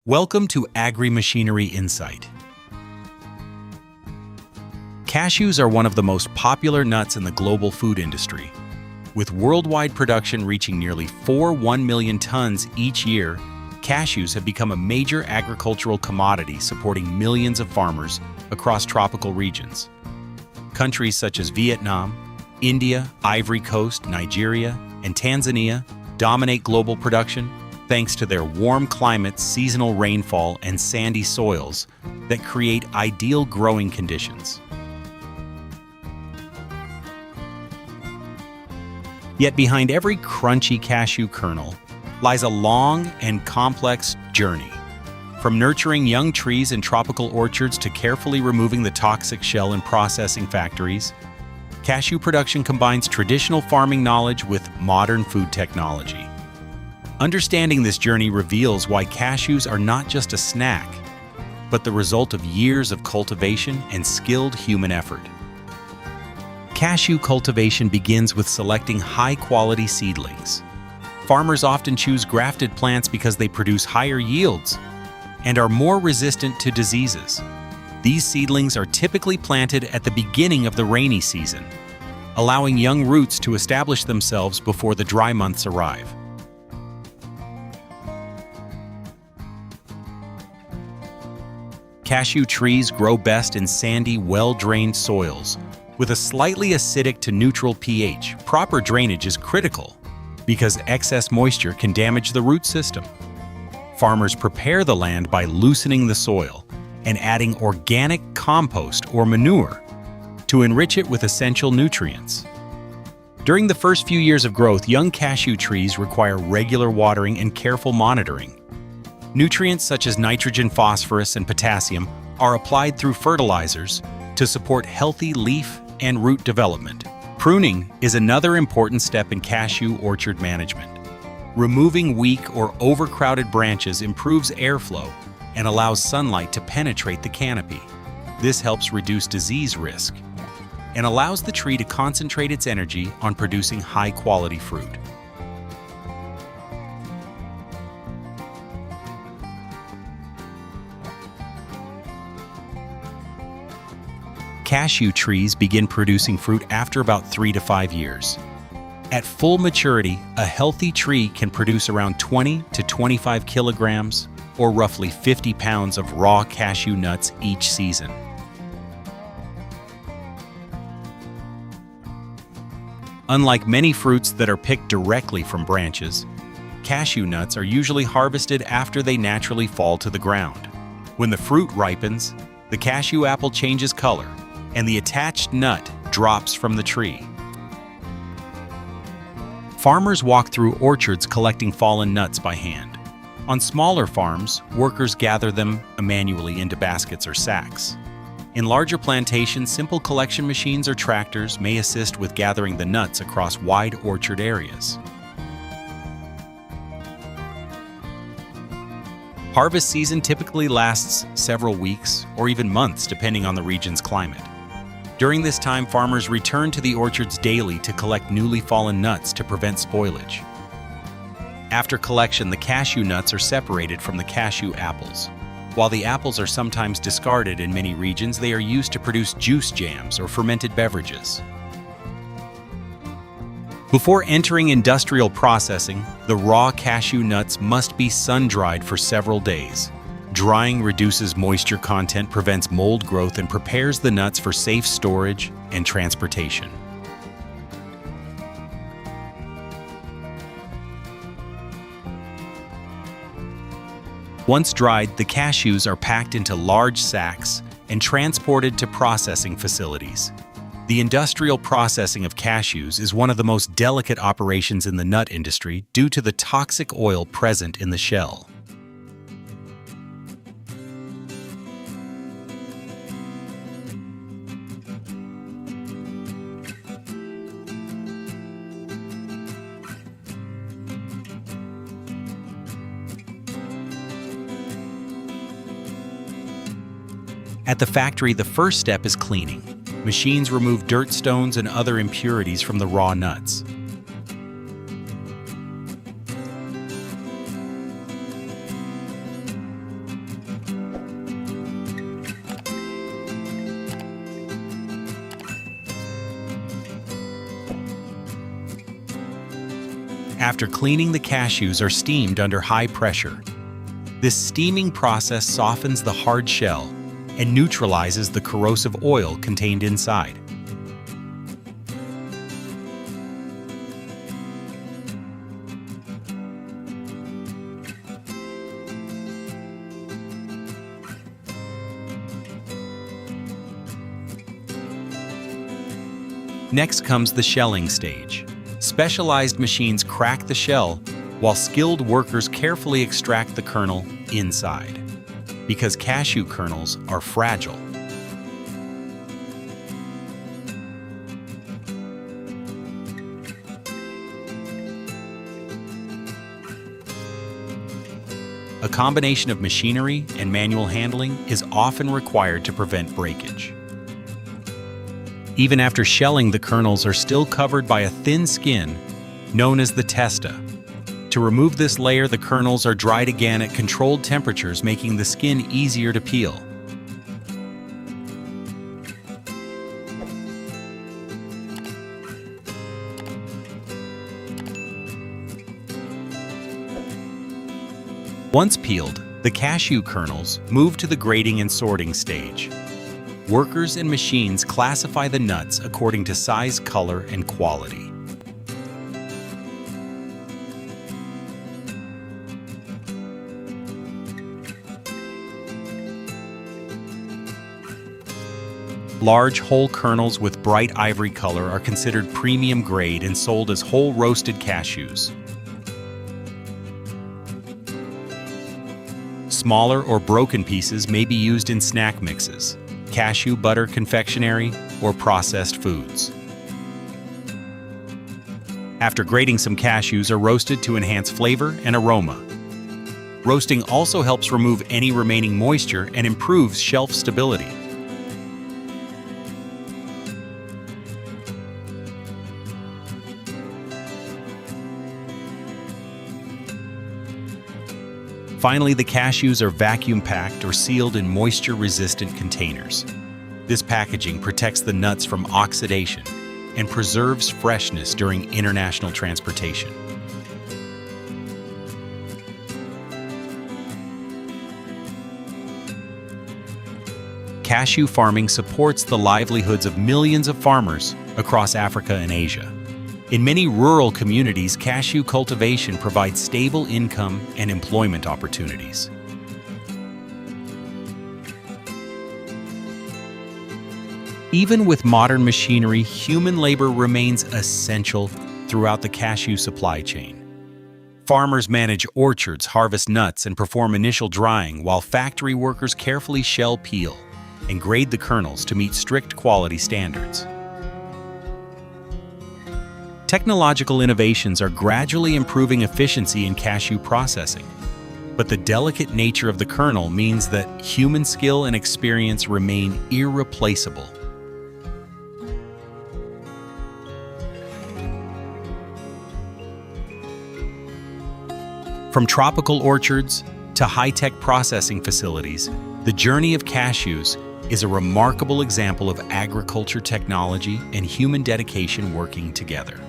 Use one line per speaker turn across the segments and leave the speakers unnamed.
Welcome to AgriMachinery Insight. Cashews are one of the most popular nuts in the global food industry. With worldwide production reaching nearly 1 million tons each year, cashews have become a major agricultural commodity supporting millions of farmers across tropical regions. Countries such as Vietnam, India, Ivory Coast, Nigeria, and Tanzania dominate global production thanks to their warm climates, seasonal rainfall, and sandy soils that create ideal growing conditions. Yet behind every crunchy cashew kernel lies a long and complex journey. From nurturing young trees in tropical orchards to carefully removing the toxic shell in processing factories, cashew production combines traditional farming knowledge with modern food technology. Understanding this journey reveals why cashews are not just a snack, but the result of years of cultivation and skilled human effort. Cashew cultivation begins with selecting high-quality seedlings. Farmers often choose grafted plants because they produce higher yields and are more resistant to diseases. These seedlings are typically planted at the beginning of the rainy season, allowing young roots to establish themselves before the dry months arrive. Cashew trees grow best in sandy, well-drained soils. With a slightly acidic to neutral pH, proper drainage is critical because excess moisture can damage the root system. Farmers prepare the land by loosening the soil and adding organic compost or manure to enrich it with essential nutrients. During the first few years of growth, young cashew trees require regular watering and careful monitoring. Nutrients such as nitrogen, phosphorus, and potassium are applied through fertilizers to support healthy leaf and root development. Pruning is another important step in cashew orchard management. Removing weak or overcrowded branches improves airflow and allows sunlight to penetrate the canopy. This helps reduce disease risk and allows the tree to concentrate its energy on producing high-quality fruit. Cashew trees begin producing fruit after about 3 to 5 years. At full maturity, a healthy tree can produce around 20 to 25 kilograms, or roughly 50 pounds of raw cashew nuts each season. Unlike many fruits that are picked directly from branches, cashew nuts are usually harvested after they naturally fall to the ground. When the fruit ripens, the cashew apple changes color, and the attached nut drops from the tree. Farmers walk through orchards collecting fallen nuts by hand. On smaller farms, workers gather them manually into baskets or sacks. In larger plantations, simple collection machines or tractors may assist with gathering the nuts across wide orchard areas. Harvest season typically lasts several weeks or even months depending on the region's climate. During this time, farmers return to the orchards daily to collect newly fallen nuts to prevent spoilage. After collection, the cashew nuts are separated from the cashew apples. While the apples are sometimes discarded in many regions, they are used to produce juice jams or fermented beverages. Before entering industrial processing, the raw cashew nuts must be sun-dried for several days. Drying reduces moisture content, prevents mold growth, and prepares the nuts for safe storage and transportation. Once dried, the cashews are packed into large sacks and transported to processing facilities. The industrial processing of cashews is one of the most delicate operations in the nut industry due to the toxic oil present in the shell. At the factory, the first step is cleaning. Machines remove dirt, stones, and other impurities from the raw nuts. After cleaning, the cashews are steamed under high pressure. This steaming process softens the hard shell and neutralizes the corrosive oil contained inside. Next comes the shelling stage. Specialized machines crack the shell, while skilled workers carefully extract the kernel inside, because cashew kernels are fragile. A combination of machinery and manual handling is often required to prevent breakage. Even after shelling, the kernels are still covered by a thin skin known as the testa. To remove this layer, the kernels are dried again at controlled temperatures, making the skin easier to peel. Once peeled, the cashew kernels move to the grading and sorting stage. Workers and machines classify the nuts according to size, color, and quality. Large whole kernels with bright ivory color are considered premium grade and sold as whole roasted cashews. Smaller or broken pieces may be used in snack mixes, cashew butter confectionery, or processed foods. After grating, some cashews are roasted to enhance flavor and aroma. Roasting also helps remove any remaining moisture and improves shelf stability. Finally, the cashews are vacuum-packed or sealed in moisture-resistant containers. This packaging protects the nuts from oxidation and preserves freshness during international transportation. Cashew farming supports the livelihoods of millions of farmers across Africa and Asia. In many rural communities, cashew cultivation provides stable income and employment opportunities. Even with modern machinery, human labor remains essential throughout the cashew supply chain. Farmers manage orchards, harvest nuts, and perform initial drying, while factory workers carefully shell, peel, and grade the kernels to meet strict quality standards. Technological innovations are gradually improving efficiency in cashew processing, but the delicate nature of the kernel means that human skill and experience remain irreplaceable. From tropical orchards to high-tech processing facilities, the journey of cashews is a remarkable example of agriculture technology and human dedication working together.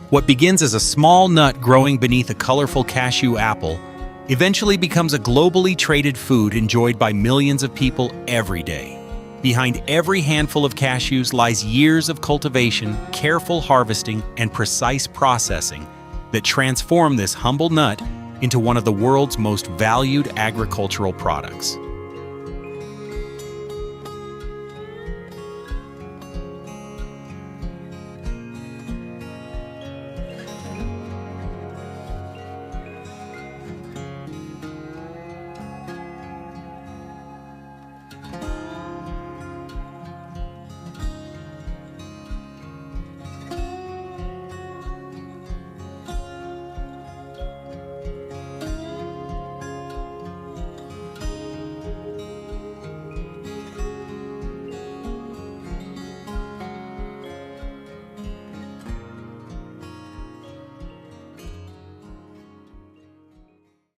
What begins as a small nut growing beneath a colorful cashew apple eventually becomes a globally traded food enjoyed by millions of people every day. Behind every handful of cashews lies years of cultivation, careful harvesting, and precise processing that transform this humble nut into one of the world's most valued agricultural products.